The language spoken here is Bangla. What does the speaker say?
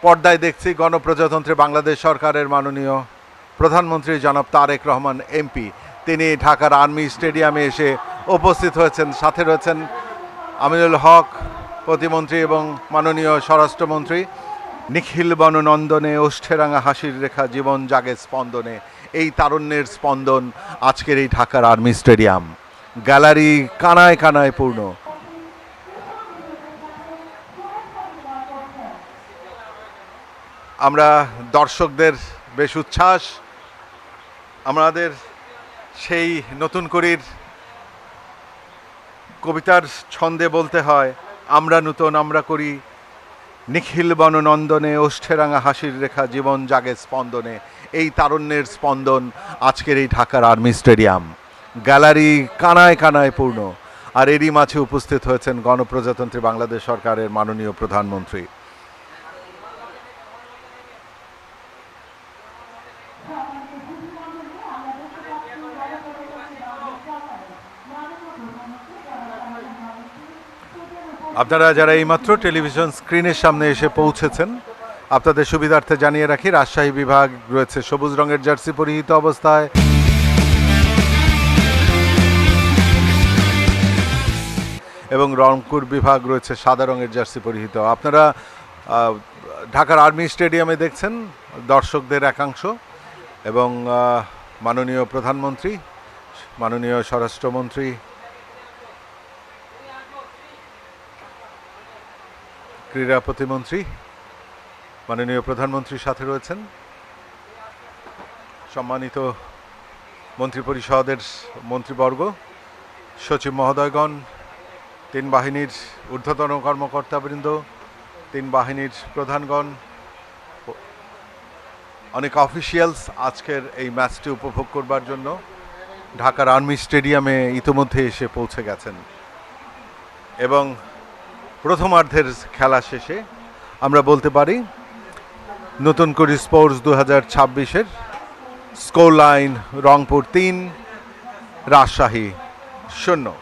পর্দায় দেখছি গণপ্রজাতন্ত্রী বাংলাদেশ সরকারের মাননীয় প্রধানমন্ত্রী জনাব তারেক রহমান এমপি। তিনি ঢাকার আর্মি স্টেডিয়ামে এসে উপস্থিত হয়েছেন। সাথে রয়েছেন আমিনুল হক প্রতিমন্ত্রী এবং মাননীয় স্বরাষ্ট্রমন্ত্রী। নিখিল বননন্দনে ওষ্ঠেরাঙা হাসির রেখা জীবন জাগে স্পন্দনে, এই তারুণ্যের স্পন্দন আজকের এই ঢাকার আর্মি স্টেডিয়াম। গ্যালারি কানায় কানায় পূর্ণ। আমরা দর্শকদের বেশ উচ্ছ্বাস, আমাদের সেই নতুন করির কবিতার ছন্দে বলতে হয়, আমরা নূতন আমরা করি, নিখিল বননন্দনে ওষ্ঠেরাঙা হাসির রেখা জীবন জাগে স্পন্দনে, এই তারুণ্যের স্পন্দন আজকের এই ঢাকার আর্মি স্টেডিয়াম। গ্যালারি কানায় কানায় পূর্ণ। আর এরই মাঝে উপস্থিত হয়েছেন গণপ্রজাতন্ত্রী বাংলাদেশ সরকারের মাননীয় প্রধানমন্ত্রী। আপনারা যারা এইমাত্র টেলিভিশন স্ক্রিনের সামনে এসে পৌঁছেছেন, আপনাদের সুবিধার্থে জানিয়ে রাখি, রাজশাহী বিভাগ রয়েছে সবুজ রঙের জার্সি পরিহিত অবস্থায়, এবং রংপুর বিভাগ রয়েছে সাদা রঙের জার্সি পরিহিত। আপনারা ঢাকার আর্মি স্টেডিয়ামে দেখছেন দর্শকদের একাংশ, এবং মাননীয় প্রধানমন্ত্রী, মাননীয় স্বরাষ্ট্রমন্ত্রী, ক্রীড়া প্রতিমন্ত্রী, মাননীয় প্রধানমন্ত্রীর সাথে রয়েছেন সম্মানিত মন্ত্রিপরিষদের মন্ত্রীবর্গ, সচিব মহোদয়গণ, তিন বাহিনীর ঊর্ধ্বতন কর্মকর্তাবৃন্দ, তিন বাহিনীর প্রধানগণ, অনেক অফিসিয়ালস আজকের এই ম্যাচটি উপভোগ করবার জন্য ঢাকার আর্মি স্টেডিয়ামে ইতিমধ্যে এসে পৌঁছে গেছেন। এবং প্রথমার্ধের খেলা শেষে আমরা বলতে পারি নতুন করে স্পোর্টস 2026-এর স্কোর লাইন রংপুর 3, রাজশাহী 0।